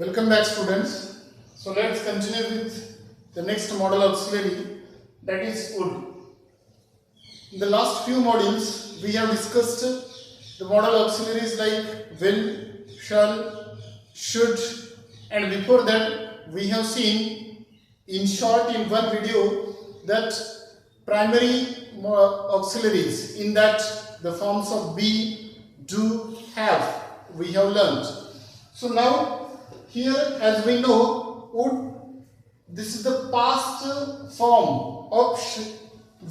Welcome back, students. So let's continue with the next model auxiliary, that is would. In the last few modules we have discussed the model auxiliaries like will, shall, should, and before that we have seen in short in one video that primary auxiliaries, in that the forms of be, do, have we have learned. So now here, as we know, would, this is the past form of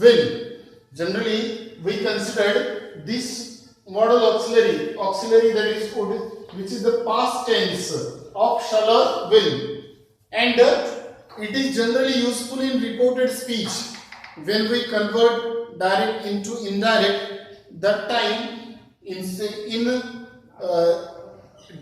will. Generally we considered this model auxiliary that is would, which is the past tense of shall or will, and it is generally useful in reported speech. When we convert direct into indirect, that time in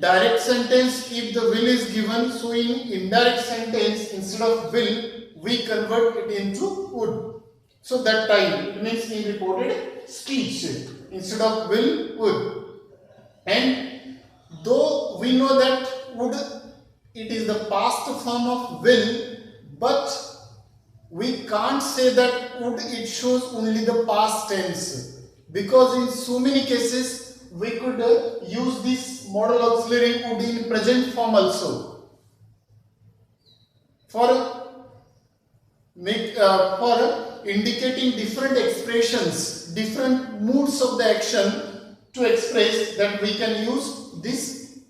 direct sentence, if the will is given, so in indirect sentence, instead of will, we convert it into would. So that time it means in reported speech, instead of will, would. And though we know that would, it is the past form of will, but we can't say that would it shows only the past tense, because in so many cases we could use this model auxiliary would in present form also for indicating different expressions, different moods of the action, to express that we can use this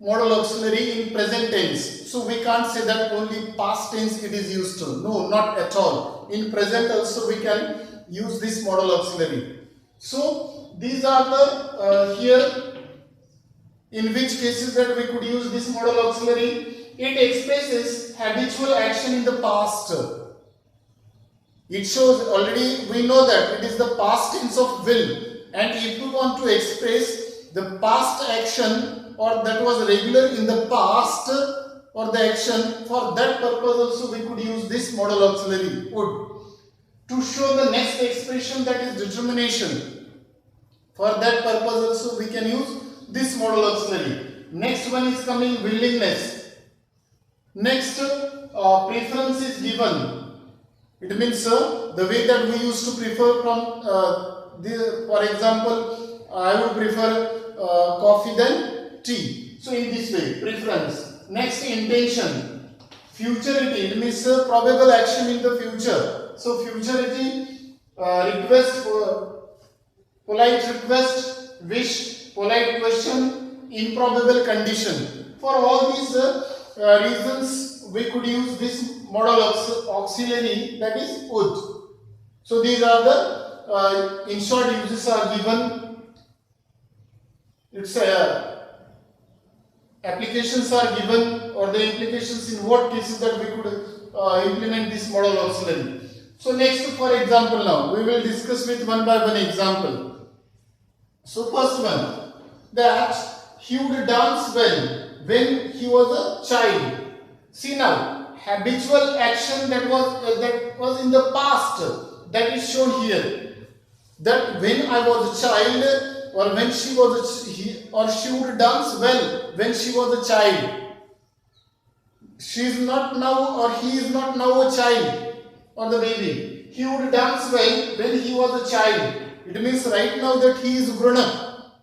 model auxiliary in present tense. So we can't say that only past tense it is used to. No, not at all. In present also we can use this model auxiliary. So these are the here in which cases that we could use this model auxiliary. It expresses habitual action in the past. It shows, already we know that it is the past tense of will, and if we want to express the past action or that was regular in the past or the action, for that purpose also we could use this model auxiliary would. To show the next expression, that is determination, for that purpose also we can use this model auxiliary. Next one is coming willingness. Next preference is given. It means the way that we used to prefer from for example, I would prefer coffee than tea. So in this way, preference. Next, intention. Futurity, it means probable action in the future. So futurity, request, polite request, wish, polite question, improbable condition. For all these reasons, we could use this model auxiliary, that is would. So these are the in short uses are given. It's applications are given, or the implications in what cases that we could implement this model auxiliary. So next, for example, now we will discuss with one by one example. So first one, that he would dance well when he was a child. See now, habitual action that was in the past, that is shown here. That when I was a child, or when she was she would dance well when she was a child. She is not now, or he is not now a child or the baby. He would dance well when he was a child. It means right now that he is grown up.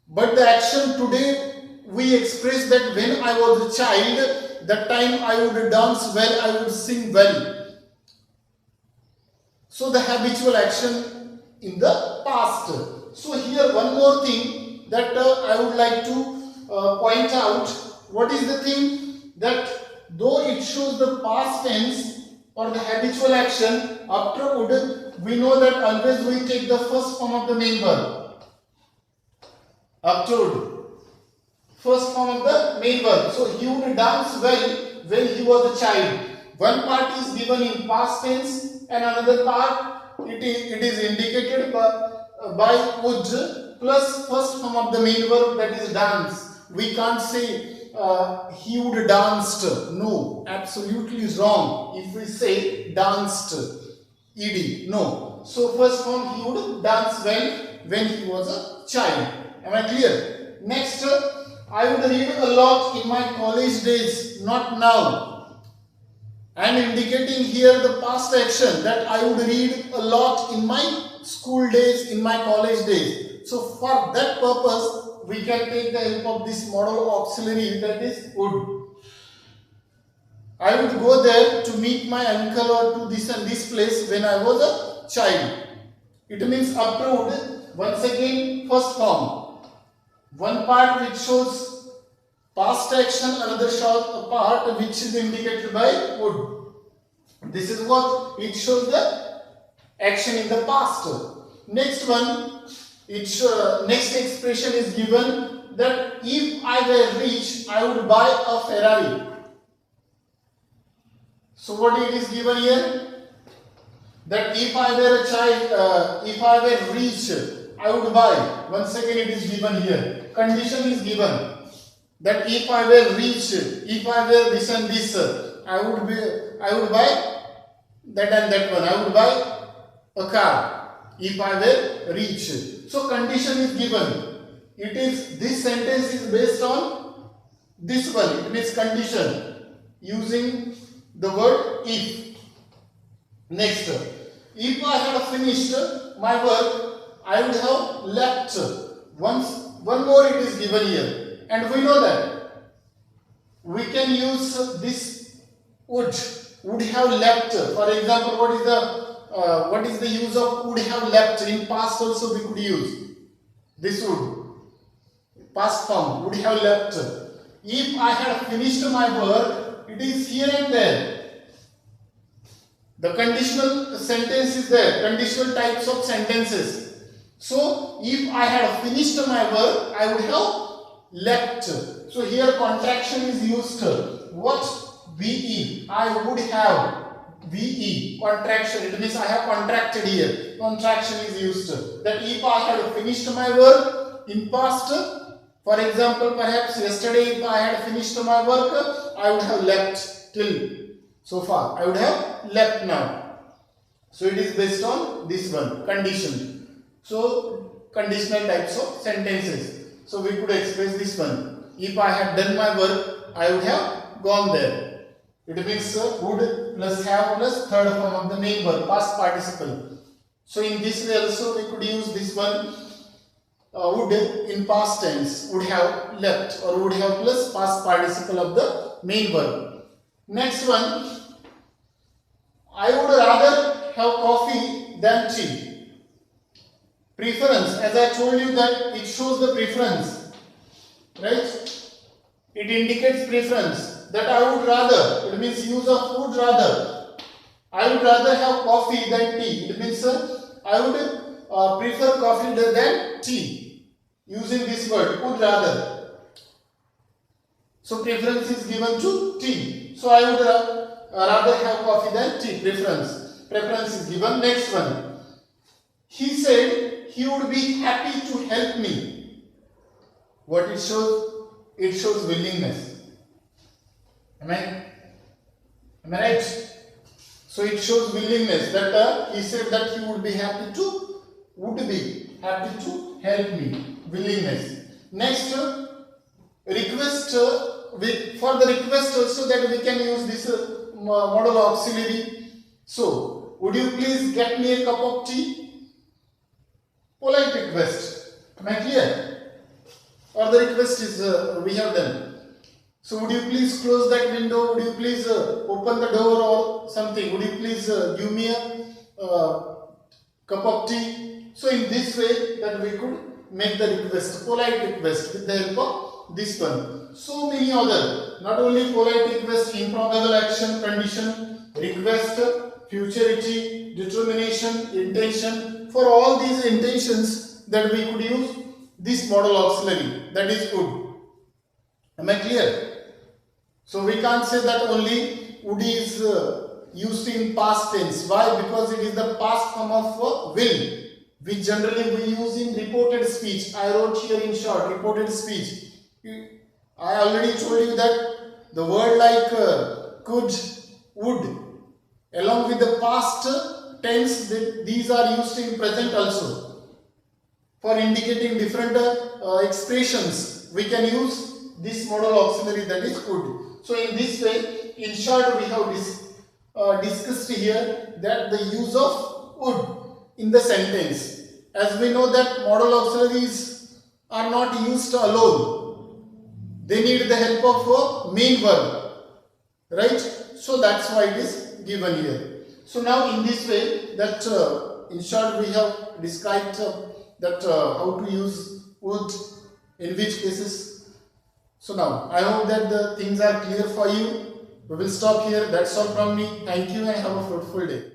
But the action today, we express that when I was a child, that time I would dance well, I would sing well. So the habitual action in the past. So here one more thing that I would like to point out. What is the thing? That though it shows the past tense or the habitual action, after would, we know that always we take the first form of the main verb. After would, first form of the main verb. So he would dance well when he was a child. One part is given in past tense, and another part it is indicated by would plus first form of the main verb, that is dance. We can't say he would danced. No, absolutely wrong. If we say danced, ed, no. So first form, he would dance well when he was a child. Am I clear? Next, I would read a lot in my college days, not now. I am indicating here the past action that I would read a lot in my school days, in my college days. So for that purpose, we can take the help of this modal auxiliary, that is would. I would go there to meet my uncle or to this and this place when I was a child. It means approved. Once again, first form. One part which shows past action, another short part which is indicated by would. This is what it shows the action in the past. Next one, next expression is given that if I were rich, I would buy a Ferrari. So what it is given here? That if I were a child, if I were rich, I would buy. Once again it is given here. Condition is given that if I were rich, if I were this and this, I would buy that and that one. I would buy a car if I were rich. So condition is given. It is, this sentence is based on this one. It means condition using the word if. Next, if I had finished my work, I would have left. One more it is given here, and we know that we can use this would have left. For example, what is the use of would have left? In past also we could use this would. Past form, would have left. If I had finished my work, it is here and there. The conditional sentence is there, conditional types of sentences. So, if I had finished my work, I would have left. So, here contraction is used. What? VE. I would have. VE. Contraction. It means I have contracted here. Contraction is used. That if I had finished my work in past, for example, perhaps yesterday if I had finished my work, I would have left till. So far, I would have left now. So it is based on this one, condition. So conditional types of sentences. So we could express this one. If I had done my work, I would have gone there. It means would plus have plus third form of the main verb, past participle. So in this way also we could use this one. Would in past tense, would have left, or would have plus past participle of the main verb. Next one, I would rather have coffee than tea. Preference, as I told you that it shows the preference, right? It indicates preference, that I would rather, it means use of would rather. I would rather have coffee than tea. It means I would prefer coffee than tea. Using this word, would rather. So preference is given to tea. So I would rather have coffee than tea. Preference is given. Next one. He said he would be happy to help me. What it shows? It shows willingness. Am I right? So it shows willingness, that he said that he would be happy to help me. Willingness. Next, request. For the request also, that we can use this modal auxiliary. So, would you please get me a cup of tea? Polite request. Am I clear? Or the request is we have done. So, would you please close that window? Would you please open the door or something? Would you please give me a cup of tea? So, in this way that we could make the request, polite request, with the help of this one. So many other, not only polite request, improbable action, condition, request, futurity, determination, intention. For all these intentions that we could use this modal auxiliary, that is would. Am I clear? So we can't say that only would is used in past tense. Why? Because it is the past form of will, which generally we use in reported speech. I wrote here in short, reported speech. I already told you that the word like could, would, along with the past tense, these are used in present also. For indicating different expressions, we can use this modal auxiliary, that is would. So in this way, in short, we have discussed here that the use of would in the sentence. As we know that modal auxiliaries are not used alone. They need the help of a main verb, right? So that's why it is given here. So now in this way, that in short we have described that how to use would in which cases. So now I hope that the things are clear for you. We will stop here. That's all from me. Thank you and have a fruitful day.